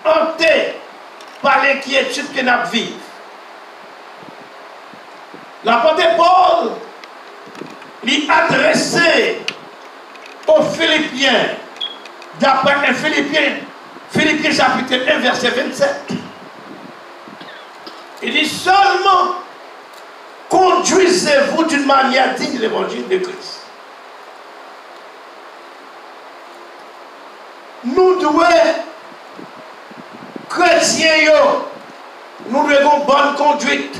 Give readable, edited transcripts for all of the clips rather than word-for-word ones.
hanté par l'inquiétude que nous vivons. L'apôtre Paul lui adressé aux Philippiens, d'après un Philippiens chapitre 1, verset 27. Il dit seulement conduisez-vous d'une manière digne de l'évangile de Christ. Nous devons, chrétiens, nous devons bonne conduite.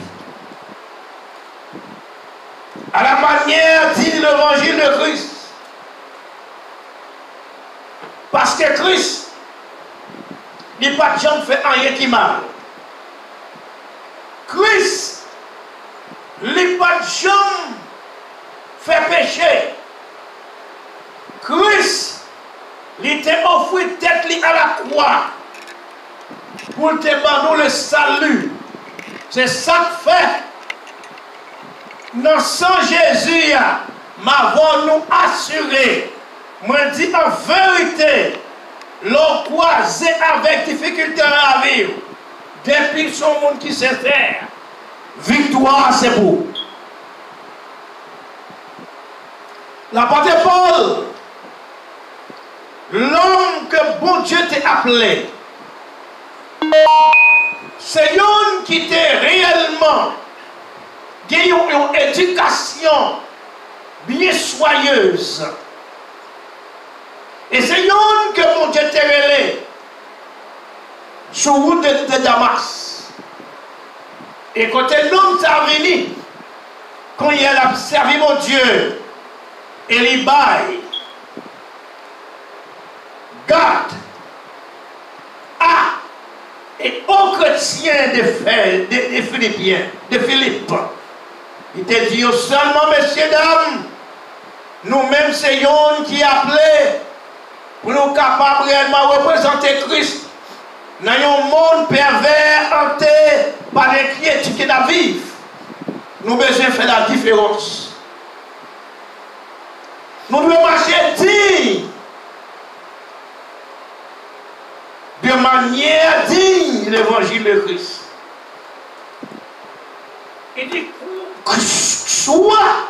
À la manière digne de l'évangile de Christ. Parce que Christ, il n'a pas de jamais fait rien qui mal. Christ, il n'a pas de jamais fait péché. Christ, il t'a offert tête à la croix pour te donner le salut. C'est ça que fait. Non, sans Jésus, m'avons nous assuré. Moi dis en vérité, l'on croisé avec difficulté à vivre. Depuis son monde qui sincère, victoire c'est pour. L'apôtre Paul, l'homme que bon Dieu t'a appelé, c'est un qui était réellement une éducation bien soyeuse. Et c'est un que mon Dieu t'a relé sur la route de Damas. Et quand l'homme t'a venu, quand il a servi mon Dieu, et il baille, garde, et aux chrétiens de Philippiens, de Philippe, il te dit seulement, messieurs, dames, nous-mêmes, c'est un qui appelé pour nous capables réellement représenter Christ dans un monde pervers, hanté par l'inquiétude qui nous vivre. Nous devons faire la différence. Nous devons marcher digne, de manière digne de l'évangile de Christ. Il dit, soit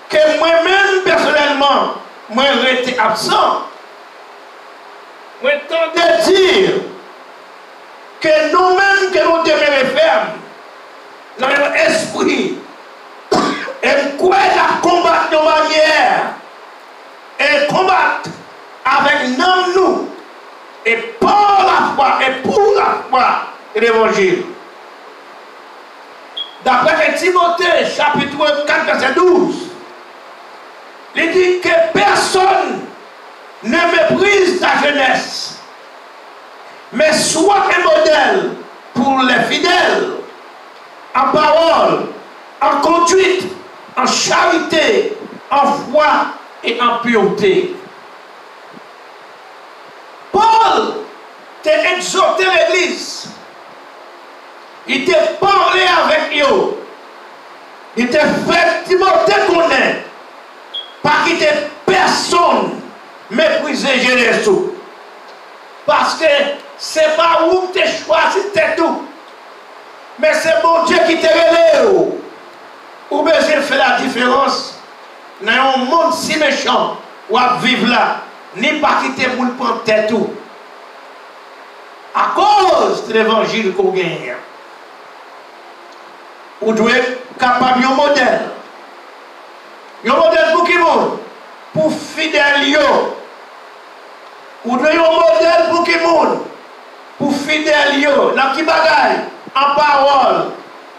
que moi-même, personnellement, moi, j'étais absent. Moi, tant de dire que nous-mêmes, que nous demeurons fermes, dans notre esprit, et quoi la combattre de manière, et combattre avec nous, et par la foi, et pour la foi, et l'évangile. D'après Timothée, chapitre 4, verset 12, il dit que personne ne méprise ta jeunesse, mais sois un modèle pour les fidèles, en parole, en conduite, en charité, en foi et en pureté. Paul t'a exhorté l'église. Il t'a parlé avec eux. Il t'a fait Timothée connaître. Pas quitter personne mépriser Jésus. Parce que c'est pas où tu choisi, c'est tout. Mais c'est bon Dieu qui te relève. Ou bien je fais la différence dans un monde si méchant où à vivre là, ni pas quitter pour le prendre tête tout. À cause de l'évangile qu'on gagne. Vous devez être capable de modèle. Un modèle pour qui monde? Pour fidèle. Vous devez un modèle pour qui monde? Pour fidèle. Dans qui bagaille? En parole.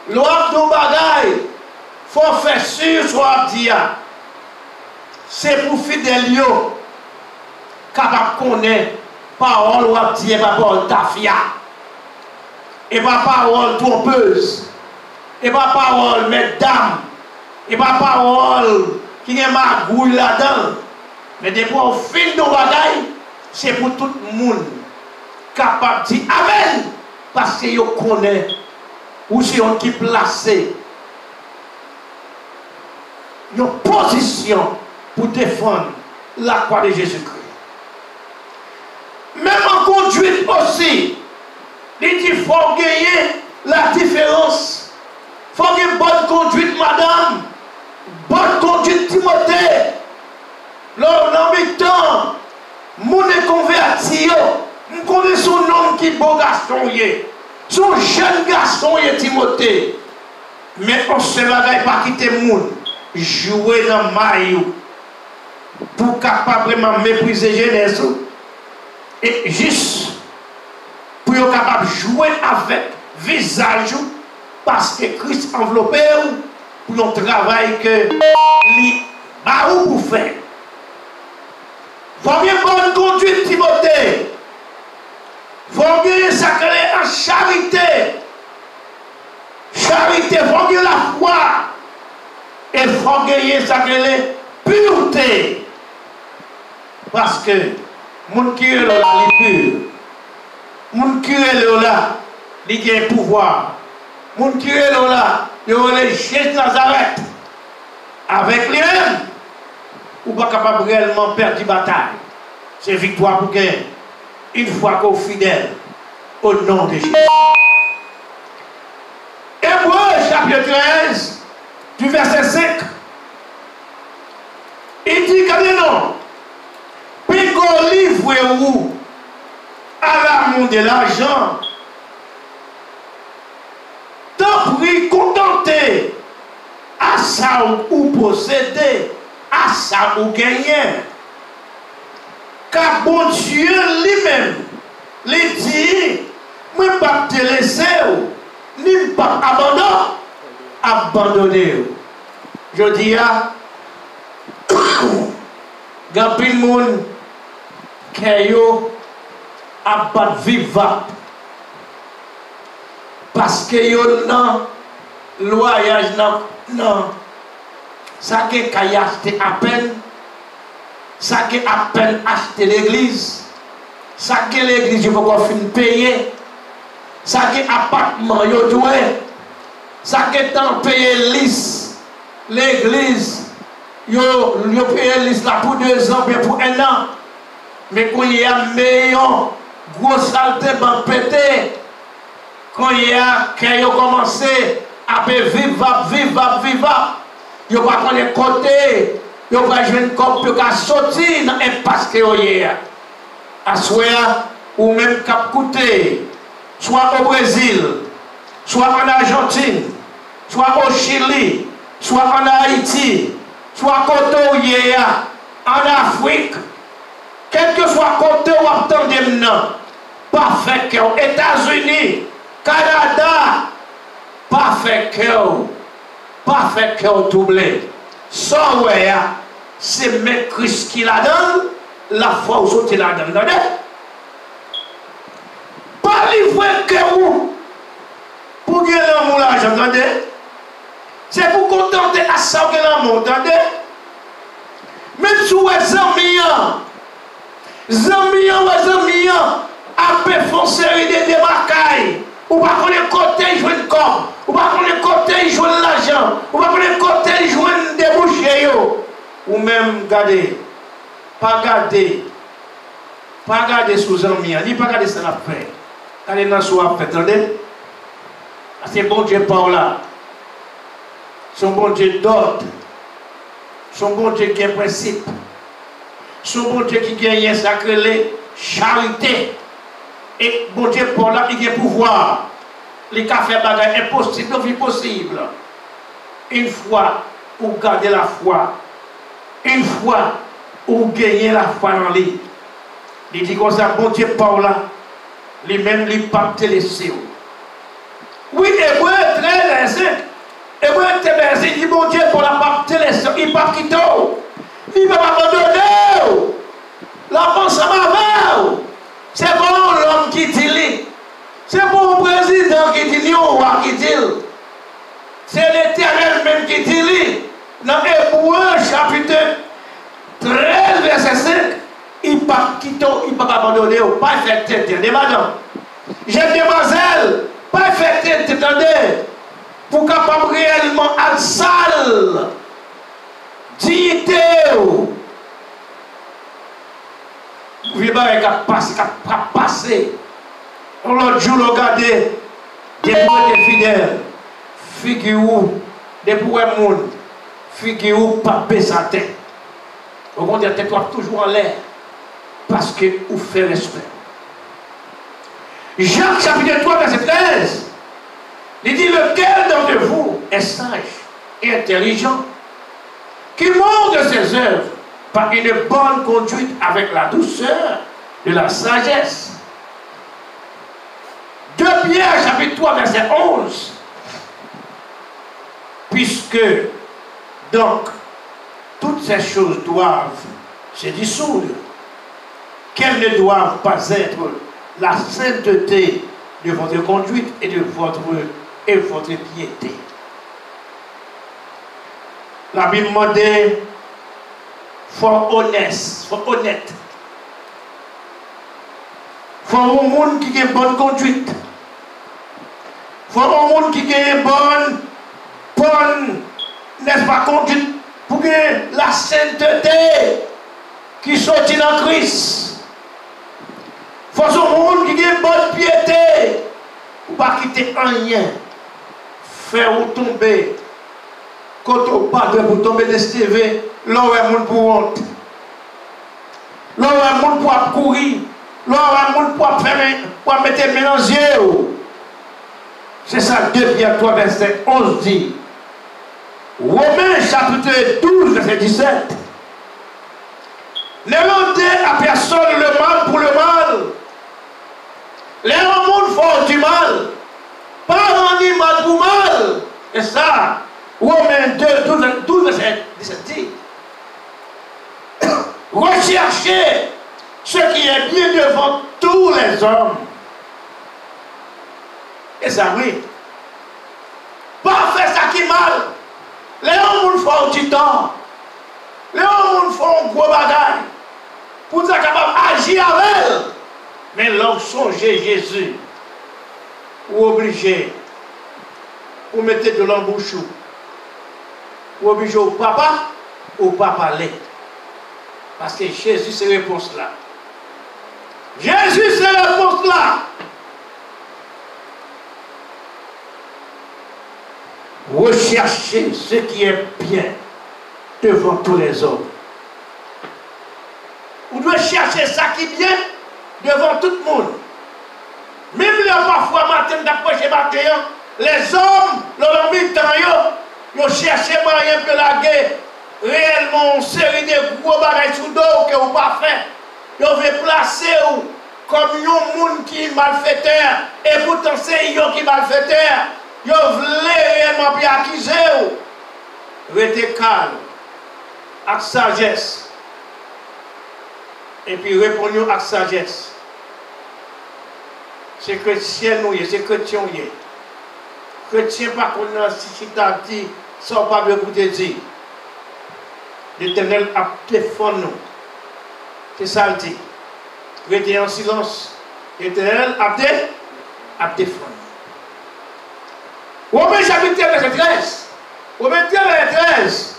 L'autre de bagaille. Il faut faire sûr soit dire. C'est pour fidèle. Capable de connaître parole ou à dire parole tafia. Et pas parole trompeuse. Et pas parole mesdames. Et pas parole qui est magouille là-dedans. Mais depuis au fin de bagaille, c'est pour tout le monde capable de dire Amen. Parce que vous connaissez où c'est on qui placé une position pour défendre la croix de Jésus-Christ. Même en conduite aussi, il faut gagner la différence. Il faut gagner bonne conduite, madame. Bonne conduite, Timothée. Lors d'un mi-temps, mon est converti. Je connais son homme qui est beau garçon. Son jeune garçon, Timothée. Mais on se va pas quitter le monde. Jouer dans le maillot. Pour capable vraiment mépriser jeunesse. Et juste pour être capable de jouer avec visage. Parce que Christ enveloppé pour un travail que lui a pour faire. Il faut bien bonne conduite, Timothée. Il faut bien sacré en charité. Charité, il faut bien la foi. Et il faut gagner sacré pureté. Parce que mon qui est là, il est pur. Mon qui est là, il a un pouvoir. Mon qui est là, il a Jésus de Nazareth. Avec lui-même, ou pas capable réellement perdre la bataille. C'est victoire pour gagner. Une fois qu'on est fidèle au nom de Jésus. Hébreux chapitre 13, du verset 5. Il dit que non. Puis qu'on livre ou à l'amour de l'argent. Tant pis contenté à ça ou posséder, à ça ou gagner. Car bon Dieu lui-même, lui dit, je ne vais pas te laisser, ni ne pas abandonner. Je dis à, il y a plein de monde qui a pas vivre. Parce que yo non loyage non ça que kay acheter à peine ça que à peine acheter l'église ça que l'église il faut qu'on fin payer ça que appartement yo doué ça que tant payer liste l'église yo payer liste là pour 2 ans bien pour 1 an mais quand il y a meilleur gros saleté ban pété quand il y a commencé à vivre, il n'y a pas de côté, il n'y a pas de corps pour sortir dans l'impasse que il y a. À soit ou même cap coûter, soit au Brésil, soit en Argentine, soit au Chili, soit en Haïti, soit côté où il y a, en Afrique, quel que soit côté où attendez maintenant, parfait que aux États-Unis, Canada, parfait cœur doublé. Sans ouais, c'est même Christ qui la donne, la foi aux autres la donne. Pas livrer cœur pour gagner l'amour là, j'entendais. C'est pour contenter à ça que l'amour, entendez. Même si vous êtes zamian, à peu foncer des démarcailles. Ou pas qu'on est côté, il joue une corps. Ou pas qu'on est côté, il joue de l'argent. Ou pas qu'on est côté, il joue des bouchées. Ou même, regardez, pas garder sous un mien, ni pas garder ça la fait. Allez dans ce qu'on fait, attendez. C'est bon Dieu par là. Son bon Dieu d'ordre. Son bon Dieu qui a un principe. Son bon Dieu qui gagne sacré charité. Et bon Dieu pour là, il a pouvoir. Les cafés bagages impossible, non possible. Une fois, vous gardez la foi. Une fois, vous gagnez la foi en lui. Il dit comme ça, bon Dieu pour là, lui-même, lui pas te laisser. Oui, Hébreu 13, verset. Hébreu 13, verset, il dit bon Dieu pour la pas te laisser. Il pas quitter. Il va m'abandonner. La pensée m'avait. C'est bon l'homme qui dit, c'est bon le président qui dit, le roi qui dit, c'est l'Éternel même qui dit. Dans Hébreu chapitre 13, verset 5, il ne peut pas quitter, il ne peut pas abandonner, pas faire tête, madame. Jeune demoiselle, pas faire tête, attendez, pour capable réellement être sale, dignité. Vous voyez qu'à passer. l'autre jour, regardez, des gens fidèles, figure des pauvres monde, figure pas baisser sa tête. Au contraire, tête-toi toujours en l'air, parce que vous faites respect. Jacques chapitre 3, verset 13, il dit, lequel d'entre vous est sage et intelligent, qui montre ses œuvres par une bonne conduite avec la douceur de la sagesse. 2 Pierre chapitre 3 verset 11. Puisque donc toutes ces choses doivent se dissoudre, qu'elles ne doivent pas être la sainteté de votre conduite et de votre piété. La Bible demande faut honnête. Faut un monde qui a une bonne conduite. Faut un monde qui a une bonne, n'est-ce pas, conduite pour que la sainteté qui sortit dans Christ. Faut un monde qui a une bonne piété pour ne pas quitter rien. Faire ou tomber. Quand on parle pour tomber de TV, là où il y a un monde pour honte. Là où il y a un monde pour courir. Là où il y a un monde pour mettre les mains dans les yeux. C'est ça, 2 Pierre 3, verset 11 dit. Romains chapitre 12, verset 17. Ne rendez à personne le mal pour le mal. Les hommes font du mal. Pas rendre mal pour mal. Et ça, Romains 12, verset 17 dit. Recherchez ce qui est bien devant tous les hommes. Et ça, oui. Pas faire ça qui est mal. Les hommes font du temps. Les hommes font gros bagaille. Pour être capable d'agir avec elle. Mais l'homme songer Jésus. Ou obligé. Ou mettre de l'embouche. Ou obligé au papa. Ou pas parler. Parce que Jésus, c'est réponse là. Jésus, c'est réponse là. Recherchez ce qui est bien devant tous les hommes. Vous devez chercher ça qui est bien devant tout le monde. Même là, parfois, matin, d'après matin, les hommes, leur mi-temps, ils cherchent rien que la guerre. Réellement, une série de gros bagages sous dos que vous pas fait. Ils veulent placer comme un monde qui est malfaiteur. Et pourtant, c'est eux qui sont malfaiteurs. Ils veulent réellement bien accuser. Restez calme, avec sagesse. Et puis répondez avec sagesse. C'est chrétien, c'est chrétien. Chrétien, par contre, si tu as dit, ça ne va pas bien vous dire. L'Éternel a défendu nous. C'est ça le dit. Restez en silence. L'Éternel a défendu. Romains chapitre 13, verset 13. Romains 13, verset 13.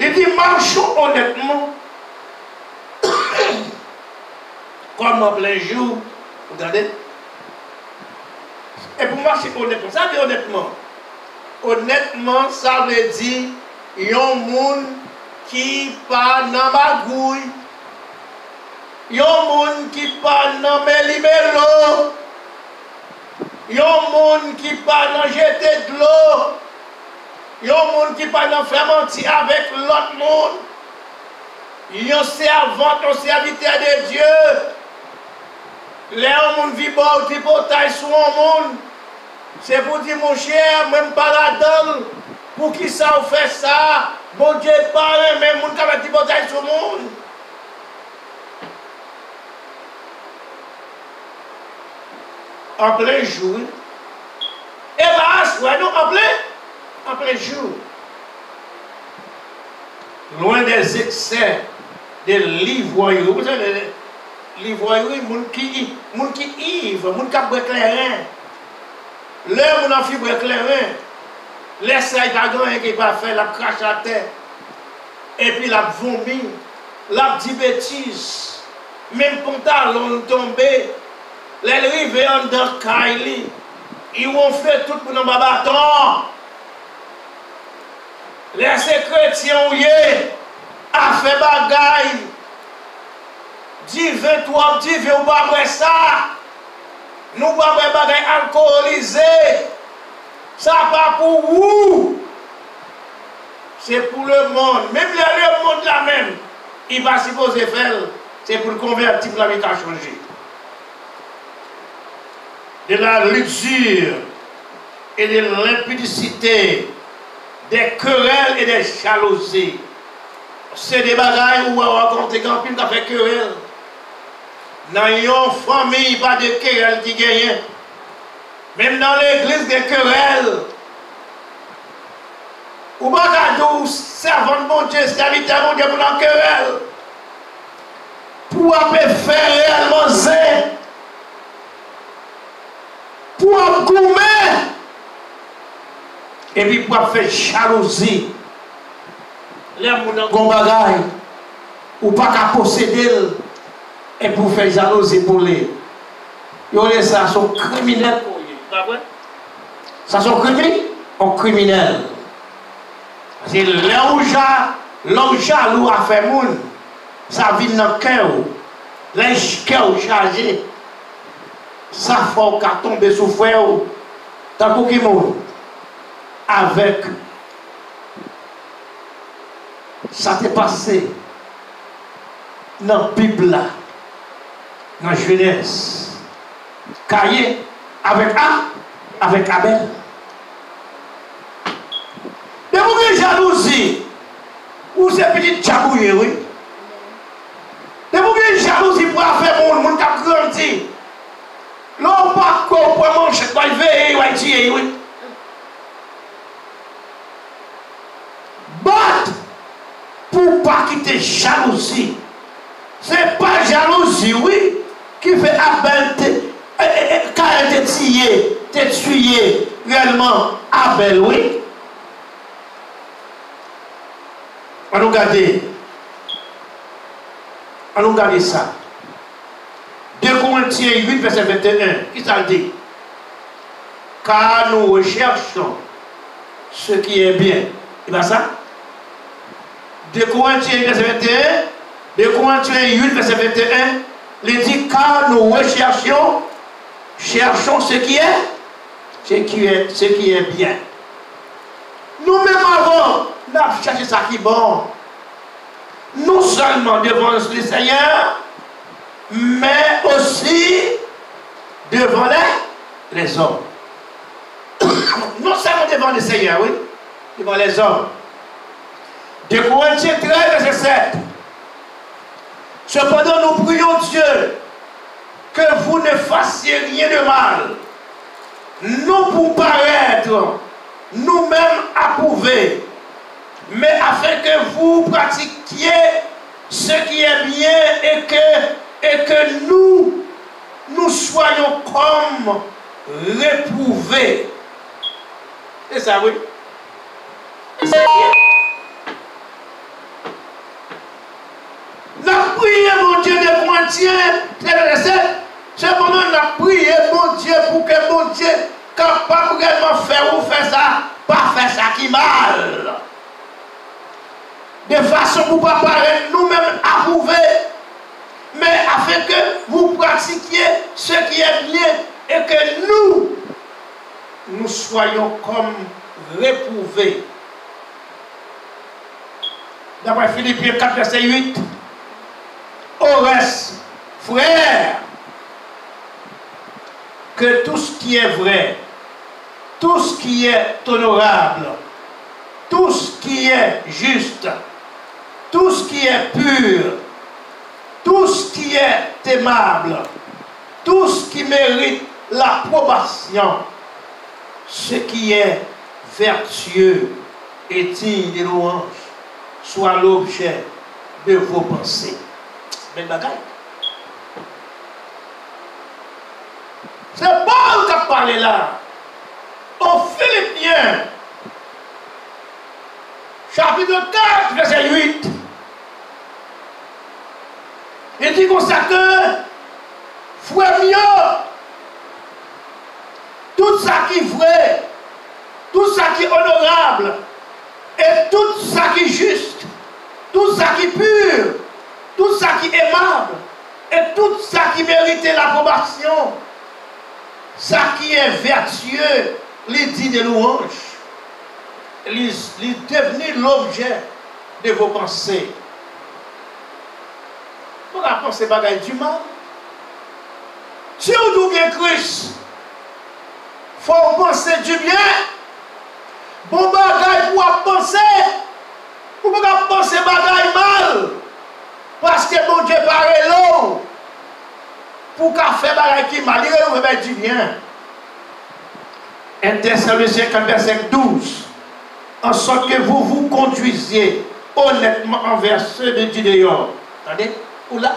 Il dit, marchons honnêtement. Comme en plein jour. Regardez. Et pour marcher honnêtement, ça veut dire honnêtement. Honnêtement, ça veut dire, il y a un monde qui pas dans ma gouille. Il y a un monde qui pas dans mes libellos. Il y a un monde qui pas dans jeter de l'eau. Il y a un monde qui pas dans faire mentir avec l'autre monde. Il y a un servant, un serviteur de Dieu. Les gens vivent au tripotail sur le monde. C'est pour dire, mon cher, même pas là-dedans. Pour qui ça vous fait ça? Bon Dieu parle, même les gens qui ont tripotail sur le monde. En plein jour. Et bien, nous en plein jour. Loin des excès de l'ivoirie. Vous savez, l'ivoirie, les gens qui ivre, les gens qui ont éclairé. Les gens qui ont fibre éclairé. Les sailles d'agran qui va faire la crache à terre. Et puis la vomi. La dit bêtise. Même pantalon tombé. les rivés en dedans Kaili, ils vont faire tout pour nous bâton. Les chrétiens ou a fait bagaille. Dit 23, dit ou pas après ça. Nous pas bagaille alcoolisé. Ça pas pour vous. C'est pour le monde. Même le monde là même, il va supposer faire. C'est pour convertir la vie à changer. De la luxure et de l'impudicité, des querelles et des jalousies. C'est des bagailles où on raconte quand on a fait querelle. Dans une famille, pas de querelle qui gagne. Même dans l'église, des querelles. Ou pas qu'à servant de mon Dieu, serviteur de mon Dieu pour la querelle. Pour faire réellement ça. Pour goumer. Et puis pour faire jalousie. Les gens ont des bagailles. Ou pas qu'à posséder. Et pour faire jalousie pour les. Ils ça sont criminels pour eux. Ça sont criminels. C'est l'homme jaloux a fait moun. Ça vient dans le cœur. Les cœurs chargés. Ça faut qu'à tomber sous fouet. Tant qu'il moun. Avec. Ça t'est passé. Dans la Bible là. Dans Genèse. Caïn avec Abel. Mais vous avez jalousie. Ou c'est petit chabouille, oui. Mais vous avez jalousie pour faire mon qui a grandi. L'homme pas pour manger, pour veiller, pour tuer, oui. But, pour pas quitter jalousie. C'est pas jalousie, oui, qui fait Abel te tuer réellement Abel, oui. On nous regarde ça. 2 Corinthiens 8, verset 21. Qui ça dit? Car nous recherchons ce qui est bien. Et bien ça? 2 Corinthiens 8, verset 21. 2 Corinthiens 8, verset 21. Il dit car nous cherchons ce qui est bien. Nous-mêmes avant, nous avons cherché ça qui est bon. Non seulement devant le Seigneur, mais aussi devant les hommes. Non seulement devant le Seigneur, oui, devant les hommes. 2 Corinthiens 13, verset 7. Cependant, nous prions Dieu que vous ne fassiez rien de mal, non pour paraître nous-mêmes approuvés, mais afin que vous pratiquiez ce qui est bien et que nous soyons comme réprouvés. C'est ça, oui. C'est bien. Nous prions, mon Dieu, de Corinthiens, cependant, nous prions, mon Dieu, pour que mon Dieu capable réellement faire ou faire ça, pas faire ça qui mal. De façon pour ne pas paraître nous-mêmes approuvés, mais afin que vous pratiquiez ce qui est bien et que nous soyons comme réprouvés. D'après Philippiens 4, verset 8, au reste, frères, que tout ce qui est vrai, tout ce qui est honorable, tout ce qui est juste, tout ce qui est pur, tout ce qui est aimable, tout ce qui mérite l'approbation, ce qui est vertueux et digne de louange, soit l'objet de vos pensées. Belle bagaille. C'est Paul qui a parlé là. Aux Philippiens, chapitre 4, verset 8. Il dit comme ça que, frère mieux, qui est vrai, tout ça qui est honorable, et tout ça qui est juste, tout ça qui est pur, tout ça qui est aimable, et tout ça qui mérite l'approbation, ça qui est vertueux, les dit de louange, les devenu l'objet de vos pensées. Vous ne pensez pas du mal. Si vous dites Christ, il faut penser du bien. Bon bagage pour penser. Vous ne pouvez pas penser bagage mal. Parce que mon Dieu paraît long. Pour qu'à faire bagage qui mal, il va du bien. 1 Thessaloniciens 4, verset 12. En sorte que vous vous conduisiez honnêtement envers ceux de Dieu dehors. Attendez, ou là?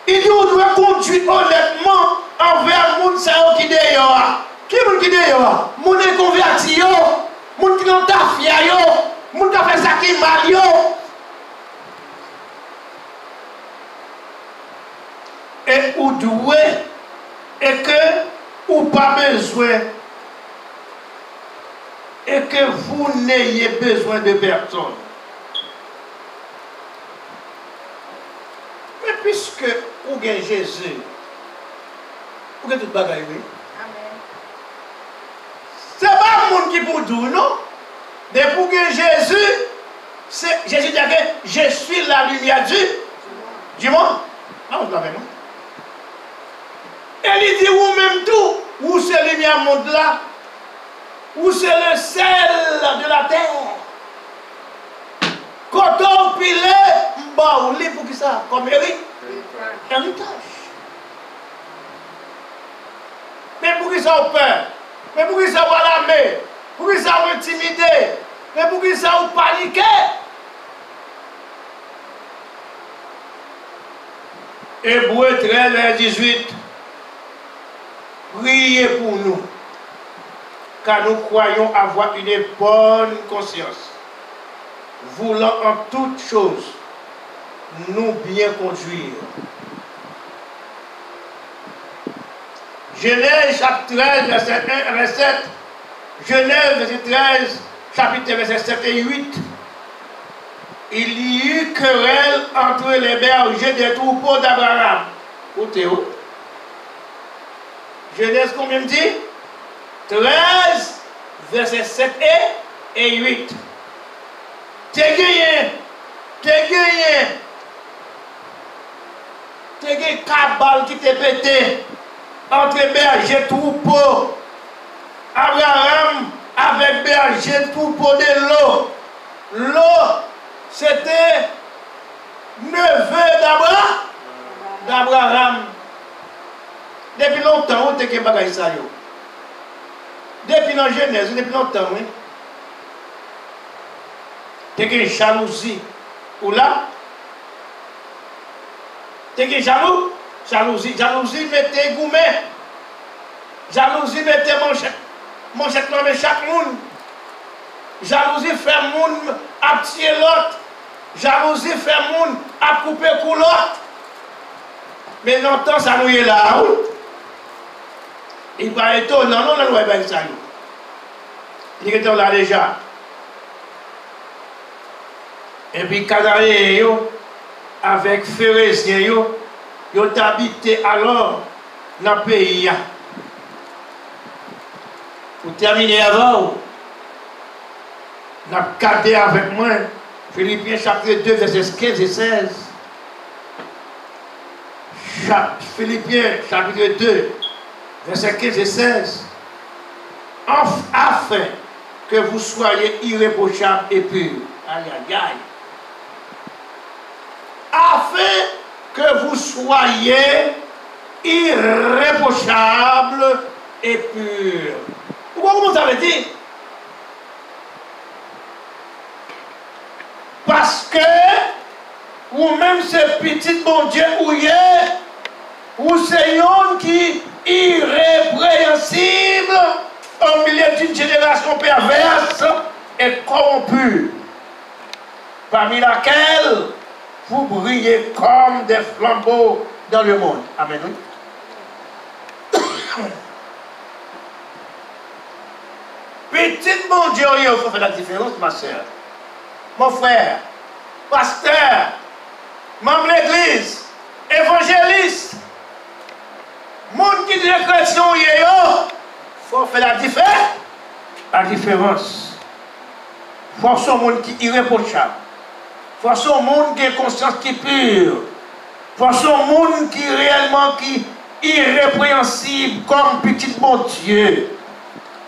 Il dit, on doit conduire honnêtement envers les gens qui dehors. Qui est le qui dehors? Les gens qui convertis, les gens qui ont tafia, les gens qui ont fait ça qui est mal. Et vous devez, et que vous n'avez pas besoin, et que vous n'ayez besoin de personne. Mais puisque vous avez Jésus, vous avez tout bagaille, oui? Ce n'est pas le monde qui pour dire, non? Mais pour que Jésus, Jésus dit que je suis la lumière du monde. Ah, vous l'avez, non? Et il dit, vous-même tout, où c'est la lumière du monde là? Où c'est le sel de la terre? Quand on pile, on lit pour qui ça? Comme héritage. Mais pour qui ça on peur? Mais pour qui ça on l'alarmer? Pour qui ça on intimider? Mais pour qui ça on paniquer? Hébreux 13, verset 18. Priez pour nous, car nous croyons avoir une bonne conscience, voulant en toutes choses nous bien conduire. Genèse chapitre 13, verset 1 à 7. Genèse verset 13, chapitre verset 7 et 8. Il y eut querelle entre les bergers des troupeaux d'Abraham. Écoutez, Genèse combien dit? 13, verset 7 et 8. T'es gagné cabal qui t'est pété entre berger troupeau. Abraham avec berger troupeau de l'eau. L'eau, c'était neveu d'Abraham. Depuis longtemps, on était bagay ça yo. Depuis la Genèse, depuis longtemps, oui. T'es une jalousie. Ou là? T'es une jalousie mettez gourmet. Jalousie mettez manchette dans chaque monde. Jalousie fait monde à tirer l'autre. Jalousie fait monde à couper pour l'autre. Mais longtemps, ça nous est là. Il va être non, non, non, il ça. Il est là déjà. Et puis, Canaréen, avec Phérézien, ils ont habité alors dans le pays. Pour terminer avant, nous avons gardé avec moi Philippiens chapitre 2, versets 15 et 16. Philippiens chapitre 2, versets 15 et 16. Afin que vous soyez irréprochables et purs. Aïe, aïe, aïe. Afin que vous soyez irréprochables et purs. Pourquoi vous avez dit? Parce que vous-même, ce petit bon Dieu, ou c'est un qui est irrépréhensible au milieu d'une génération perverse et corrompue, parmi laquelle vous brillez comme des flambeaux dans le monde. Amen. Petit bon Dieu, il faut faire la différence, ma soeur. Mon frère, pasteur, membre de l'église, évangéliste, monde qui dit chrétien, il faut faire la différence. La différence. Il faut que monde qui est irréprochable. Il faut que monde qui a conscience qui est pure. Il faut que monde qui est réellement irrépréhensible comme petit bon Dieu.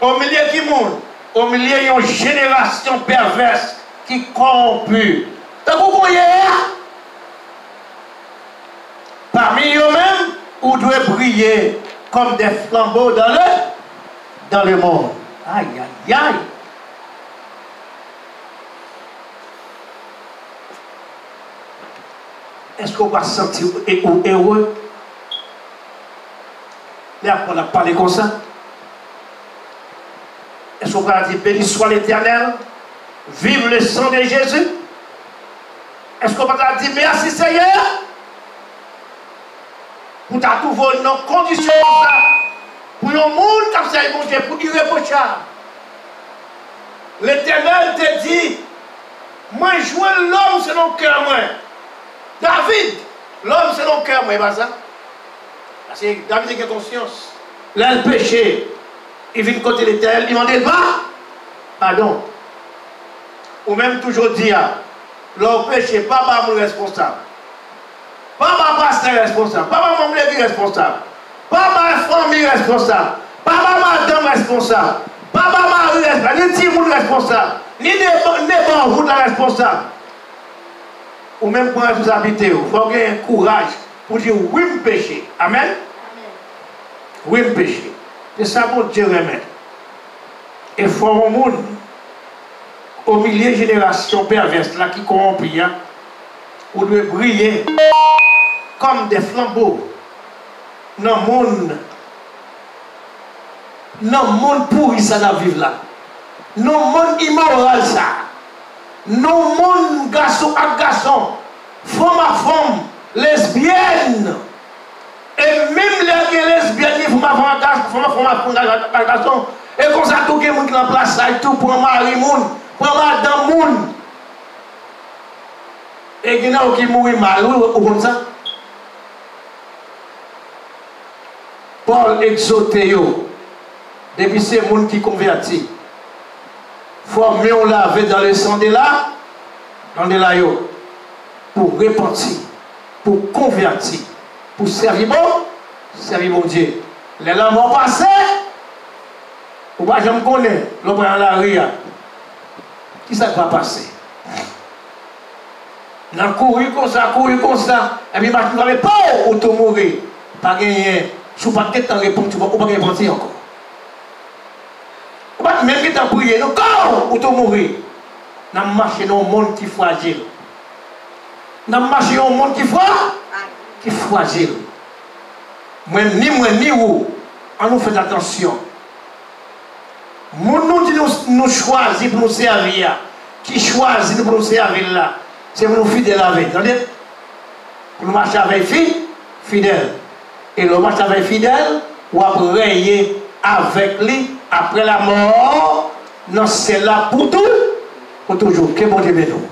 Au milieu qui monde, au milieu d'une génération perverse qui corrompue. Donc vous voyez, parmi eux-mêmes, vous devez briller comme des flambeaux dans le monde. Aïe, aïe, aïe. Est-ce qu'on va se sentir heureux? Là, on a parlé comme ça. Est-ce qu'on va dire béni soit l'Éternel? Vive le sang de Jésus? Est-ce qu'on va dire merci Seigneur? Pour trouver nos conditions comme ça. Pour le monde comme ça, mon Dieu, pour irréprochable. L'Éternel te dit, moi je joins l'homme selon le cœur, moi. David, l'homme selon le cœur, moi, pas ça. Parce que David a conscience. Là, le péché, il vient côté l'Éternel, il m'en dit pas. Pardon. Ou même toujours dire, le péché, pas mon responsable. Pas ma pasteur responsable. Pas ma membre de responsable. Pas ma famille responsable. Pas ma madame responsable. Pas ma mari responsable. Ni Timoun responsable. Ni des routes responsable. Ou même pour responsabilité, il faut avoir un courage pour dire oui, me péché. Amen. Oui, me péché. C'est ça mon Dieu remet. Et il faut un monde au milieu de génération perverse là qui corrompit, on doit briller comme des flambeaux dans le monde pourri ça dans vivre là. Dans le monde immoral ça. Dans le monde garçon à garçon, femme à femme, lesbienne. Et même les lesbiennes, femme à garçon, et comme ça tout le monde dans la place ça et tout pour un mari monde, pour un madame monde. Et il y a qui mourit mal, ou comme ça. Paul exhorté, depuis ces gens qui convertis, formé on laver dans le sang de là, pour repentir, pour convertir, pour servir mon Dieu. Les lames vont passer, ou pas, je me connais, l'on prend la rue. Qui ça va passer? Dans courir comme ça, et puis maintenant, tu ne vas pas auto-mourir, pas gagner. Si tu n'as pas de temps répondre, tu ne vas pas répondre encore. Même si tu as prié, encore, ou tu mourir. Nous marchons dans un monde qui est fragile. Nous marchons dans un monde qui est fragile. Ni où, on nous fait attention. Nous choisissons pour nous servir. Qui choisit pour nous servir là? C'est pour nous fidèles avec. Attendez? Pour nous marcher avec fidèle. Et le marche avec fidèle, ou après régner avec lui, après la mort, non, c'est là pour tout, pour toujours. Que bon Dieu bénisse nous.